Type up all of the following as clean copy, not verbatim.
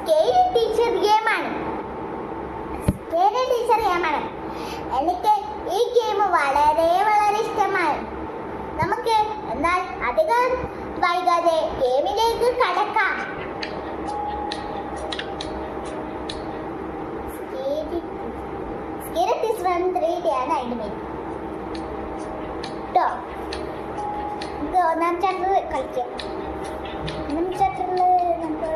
Scale teacher ഗെയിമാണ്. എനിക്ക് ഈ ഗെയിം വളരെ വളരെ ഇഷ്ടമാണ്. നമുക്ക് എന്നാൽ അധികം വൈകാതെ ഗെയിമിലേക്ക് കടക്കാം. ഒന്നാം ചാപ്റ്റർ കളിക്കാം. ഒന്നാം ചാപ്റ്ററിൽ നമുക്ക്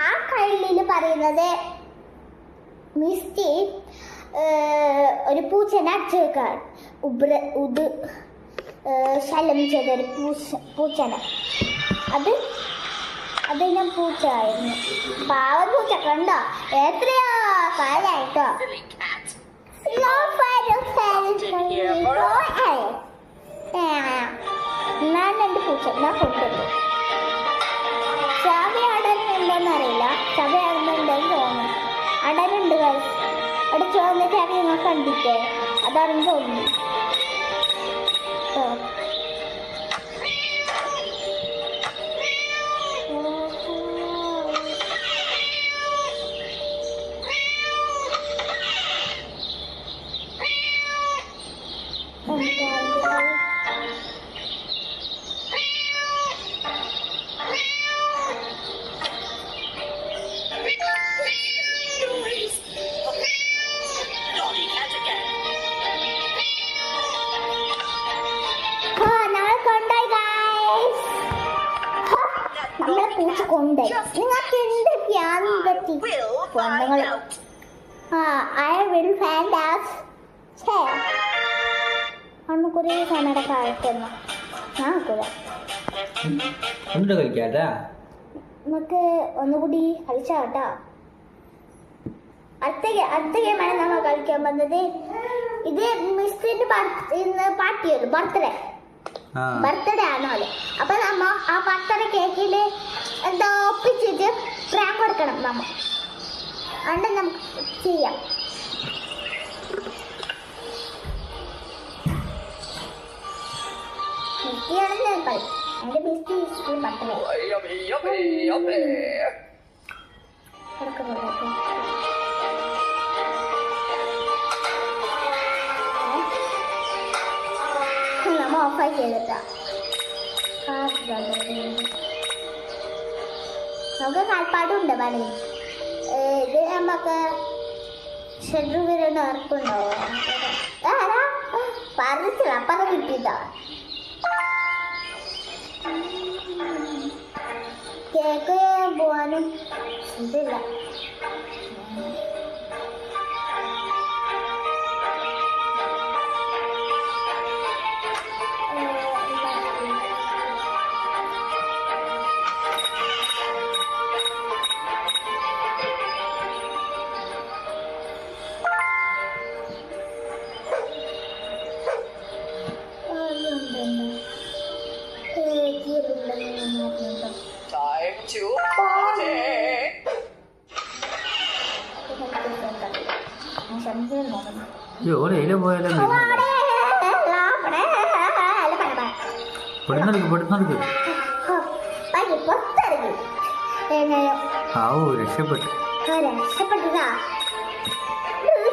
ആ കള്ളിയിൽ പറയുന്നത് മിസ്റ്റി ഒരു പൂച്ചനെ അടിച്ചേക്കാണ്. ശല്യം ചെയ്തൊരു പൂച്ചനെ. അത് ഞാൻ പൂച്ച ആയിരുന്നു. പാവം പൂച്ച കണ്ടോ, എത്രയോ കാലായിട്ടോ. ഞാൻ എൻ്റെ പൂച്ച ഞാൻ കൊണ്ടുവന്നു. ചവ അടനുണ്ടോന്ന് അറിയില്ല. ചവ അടനുണ്ടെന്ന് തോന്നുന്നു. അടനുണ്ട്. അവിടെ ചുവന്ന ചവ നിങ്ങൾ കണ്ടിട്ടേ, അതാണെന്ന് തോന്നുന്നു. നമ്മളെ പൂച്ച കൊണ്ട് നിങ്ങൾക്ക് എന്ത് പറ്റി അന്ന് കുറേ സമയുടെ കാലത്തൊന്നും നമുക്ക് ഒന്നുകൂടി കളിച്ചാട്ടോ. അടുത്ത ഗെയിമാണ് നമ്മൾ കളിക്കാൻ വന്നത്. ഇത് മിസ്സിന്റെ പാർട്ടിയല്ലോ, ബർത്ത്ഡേ ആണല്ലോ. അപ്പൊ നമ്മ ആ ബർത്ത്ഡേ കേക്കില് എന്താ ഒപ്പിച്ചിട്ട് പ്രാങ്ക് കൊടുക്കണം. നമ്മ അതുകൊണ്ട് നമുക്ക് ചെയ്യാം. മിസ്റ്റിയാണെന്ന് കളി. എന്റെ മിസ്റ്റി ബർത്ത്ഡേ നമ്മ ഓഫായി ചെയ്തിട്ടാ. നമുക്ക് കാൽപ്പാടുണ്ട് പണി. ഇത് നമുക്ക് ഷെഡ്രൂവിന് ഉറപ്പുണ്ടോ? പറഞ്ഞില്ല, അപ്പം കിട്ടിയതാ. കേക്ക് പോവാനും ഇതില്ല. രക്ഷപ്പെട്ടതാ.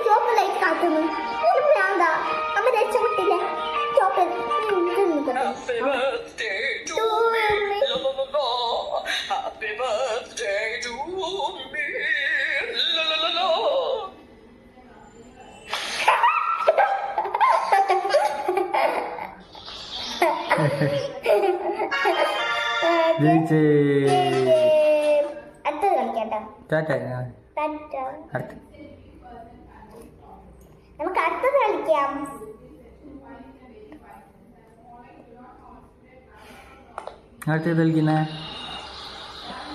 ചോക്ലേറ്റ് കാട്ടുന്നു. അമ്മ രക്ഷപ്പെട്ടില്ല. അടുത്തത് കളിക്കാം. നമുക്ക് അടുത്തത് കളിക്കാം.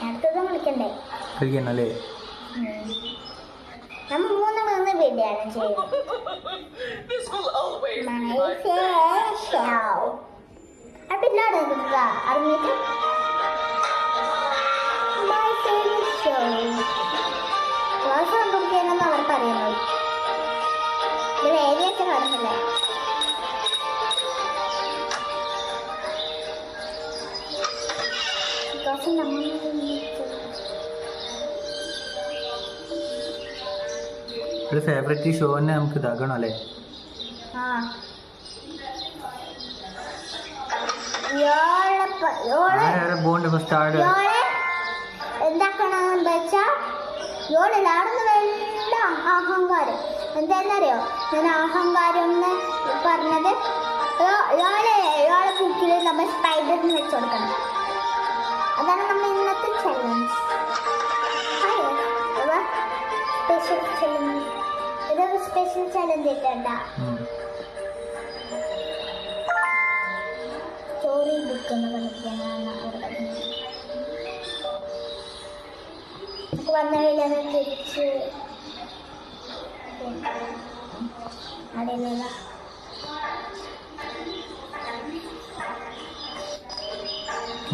അടുത്തത് കളിക്കണ്ടേ? കളിക്കണല്ലേ? നമ്മൾ 3 വീഡിയോയാണ് ചെയ്യുന്നത്. അപ്പില്ലാതെ അറിഞ്ഞിട്ട് ക്ലാസ് കണ്ടുപിടിക്കാനെന്ന് അവർ പറയുന്നത്. ഇത് വേദിയൊക്കെ കാണുന്നില്ലേ? പക്ഷെ നമ്മൾ ഒരു ഫേവറേറ്റ് ഷോ തന്നെ നമുക്ക് ഇതാക്കണം അല്ലേ? ആ പോണ്ട് ഫസ്റ്റ് ആട് എന്താക്കണെന്ന് വെച്ചാ യോളിലാടുന്ന വല്ല അഹങ്കാരം എന്താണെന്നറിയോ? ഞാൻ അഹങ്കാരം എന്ന് പറഞ്ഞത് യോളെ ബുക്കിൽ നമ്മൾ സ്പൈഡറിന് വെച്ച് കൊടുക്കണം. അതാണ് നമ്മൾ ഇന്നത്തെ ചലഞ്ച്. Special challenge. ഇതൊരു സ്പെഷ്യൽ ചലഞ്ച് ഇട്ടണ്ട. സ്റ്റോറി ബുക്ക് എന്ന് കളിക്കാനാണ് അവിടെ നമുക്ക് വന്ന കഴിഞ്ഞാൽ തിരിച്ച് അടയിലുള്ള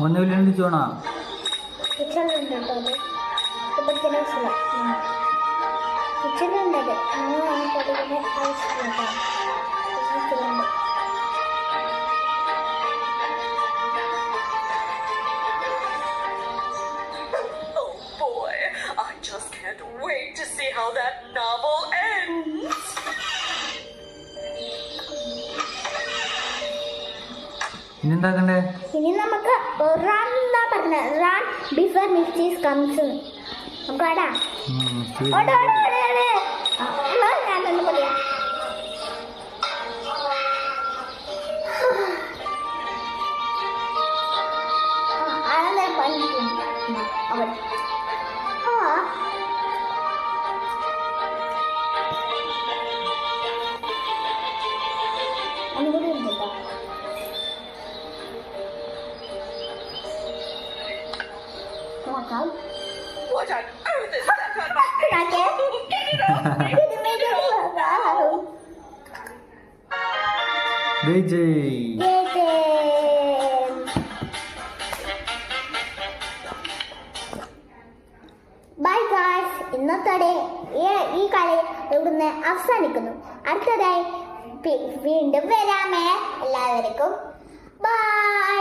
ഒന്നുമില്ല ചോണാ കിച്ചണിലുണ്ട് കേട്ടോ. അത് ഇപ്പോഴത്തെ കിച്ചണിലുണ്ടത് അങ്ങനെ പഠിക്കുന്ന ആവശ്യമില്ല. കിച്ചണിലുണ്ട്. Wait to see how that novel ends. ഇനി എന്താക്കണ്ടേ? ഇനി നമുക്ക് റൺ എന്നാ പറഞ്ഞ റൺ ബിഫോർ മിസ്റ്റേക്സ് കംസ്. നമുക്ക് ആടാ ഞാനൊന്ന് പറയാം. അതെ പറഞ്ഞിട്ടുണ്ട് അവർ. ഒന്നുകൂടി ഉണ്ട് കേട്ടോ. നോക്കാം. What on earth is that on my bye guys, ഇന്നത്തോടെ ഈ കളി ഇവിടുന്ന് അവസാനിക്കുന്നു. അടുത്തതായി വീണ്ടും വരാമേ. എല്ലാവർക്കും ബൈ.